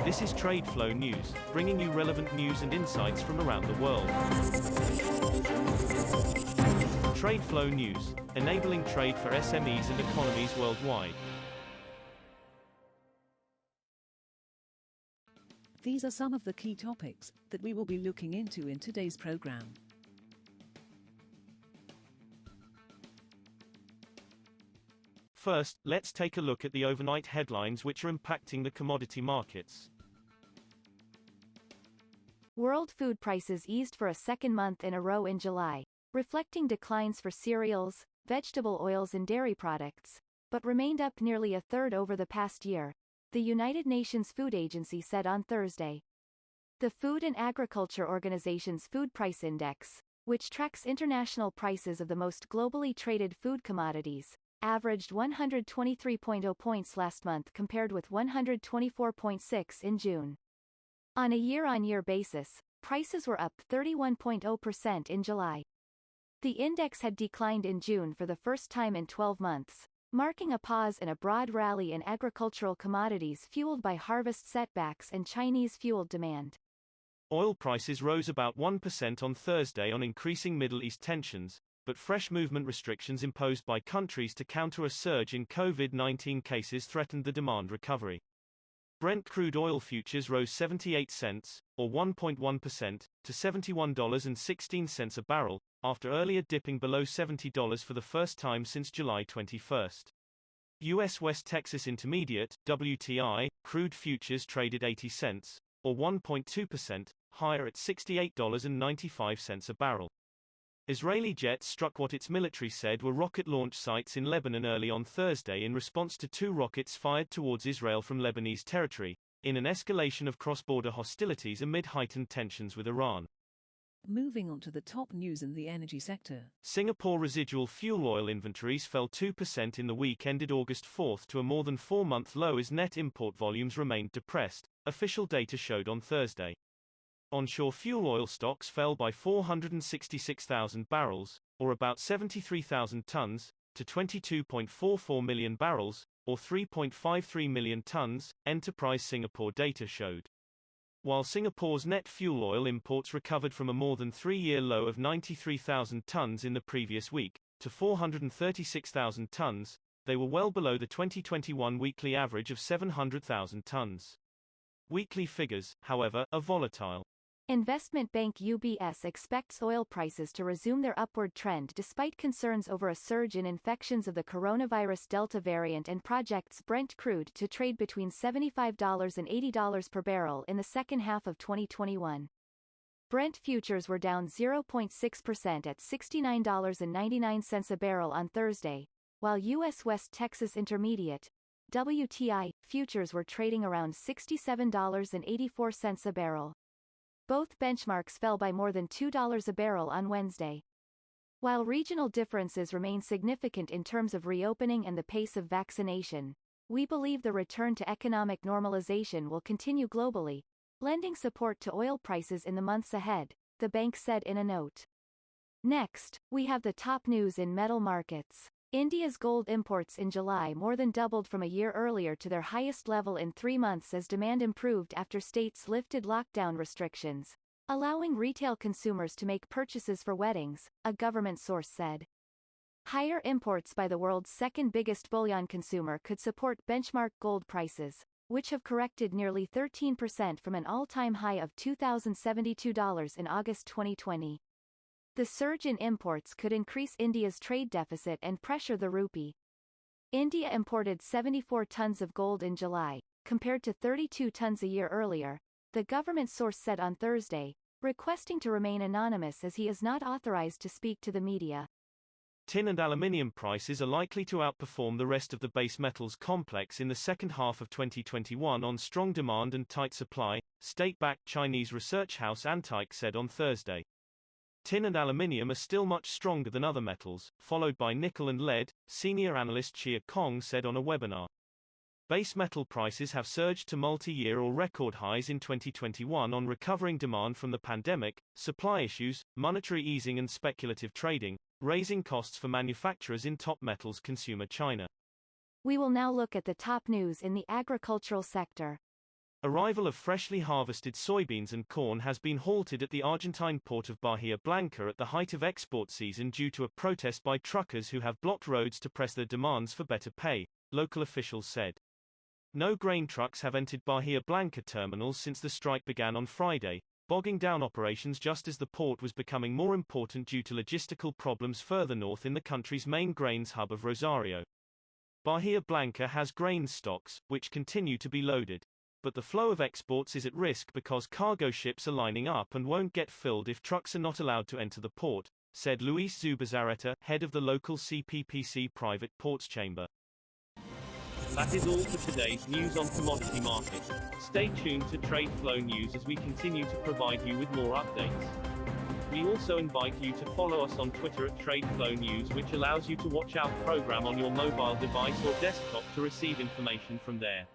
This is TradeFlow News, bringing you relevant news and insights from around the world. TradeFlow News, enabling trade for SMEs and economies worldwide. These are some of the key topics that we will be looking into in today's program. First, let's take a look at the overnight headlines which are impacting the commodity markets. World food prices eased for a second month in a row in July, reflecting declines for cereals, vegetable oils and dairy products, but remained up nearly a third over the past year, the United Nations Food Agency said on Thursday. The Food and Agriculture Organization's Food Price Index, which tracks international prices of the most globally traded food commodities, averaged 123.0 points last month compared with 124.6 in June. On a year-on-year basis, prices were up 31.0% in July. The index had declined in June for the first time in 12 months, marking a pause in a broad rally in agricultural commodities fueled by harvest setbacks and Chinese-fueled demand. Oil prices rose about 1% on Thursday on increasing Middle East tensions, but fresh movement restrictions imposed by countries to counter a surge in COVID-19 cases threatened the demand recovery. Brent crude oil futures rose 78 cents, or 1.1%, to $71.16 a barrel, after earlier dipping below $70 for the first time since July 21. U.S. West Texas Intermediate, WTI, crude futures traded 80 cents, or 1.2%, higher at $68.95 a barrel. Israeli jets struck what its military said were rocket launch sites in Lebanon early on Thursday in response to two rockets fired towards Israel from Lebanese territory, in an escalation of cross-border hostilities amid heightened tensions with Iran. Moving on to the top news in the energy sector. Singapore residual fuel oil inventories fell 2% in the week ended August 4 to a more than 4-month low as net import volumes remained depressed, official data showed on Thursday. Onshore fuel oil stocks fell by 466,000 barrels, or about 73,000 tons, to 22.44 million barrels, or 3.53 million tons, Enterprise Singapore data showed. While Singapore's net fuel oil imports recovered from a more than 3-year low of 93,000 tons in the previous week, to 436,000 tons, they were well below the 2021 weekly average of 700,000 tons. Weekly figures, however, are volatile. Investment bank UBS expects oil prices to resume their upward trend despite concerns over a surge in infections of the coronavirus Delta variant and projects Brent crude to trade between $75 and $80 per barrel in the second half of 2021. Brent futures were down 0.6% at $69.99 a barrel on Thursday, while U.S. West Texas Intermediate, WTI, futures were trading around $67.84 a barrel. Both benchmarks fell by more than $2 a barrel on Wednesday. While regional differences remain significant in terms of reopening and the pace of vaccination, we believe the return to economic normalization will continue globally, lending support to oil prices in the months ahead, the bank said in a note. Next, we have the top news in metal markets. India's gold imports in July more than doubled from a year earlier to their highest level in 3 months as demand improved after states lifted lockdown restrictions, allowing retail consumers to make purchases for weddings, a government source said. Higher imports by the world's second biggest bullion consumer could support benchmark gold prices, which have corrected nearly 13% from an all-time high of $2,072 in August 2020. The surge in imports could increase India's trade deficit and pressure the rupee. India imported 74 tons of gold in July, compared to 32 tons a year earlier, the government source said on Thursday, requesting to remain anonymous as he is not authorized to speak to the media. Tin and aluminium prices are likely to outperform the rest of the base metals complex in the second half of 2021 on strong demand and tight supply, state-backed Chinese research house Antike said on Thursday. Tin and aluminium are still much stronger than other metals, followed by nickel and lead, senior analyst Chia Kong said on a webinar. Base metal prices have surged to multi-year or record highs in 2021 on recovering demand from the pandemic, supply issues, monetary easing and speculative trading, raising costs for manufacturers in top metals consumer China. We will now look at the top news in the agricultural sector. Arrival of freshly harvested soybeans and corn has been halted at the Argentine port of Bahia Blanca at the height of export season due to a protest by truckers who have blocked roads to press their demands for better pay, local officials said. No grain trucks have entered Bahia Blanca terminals since the strike began on Friday, bogging down operations just as the port was becoming more important due to logistical problems further north in the country's main grains hub of Rosario. Bahia Blanca has grain stocks, which continue to be loaded. But the flow of exports is at risk because cargo ships are lining up and won't get filled if trucks are not allowed to enter the port, said Luis Zubizarreta, head of the local CPPC private ports chamber. That is all for today's news on commodity markets. Stay tuned to TradeFlow News as we continue to provide you with more updates. We also invite you to follow us on Twitter at TradeFlow News, which allows you to watch our program on your mobile device or desktop to receive information from there.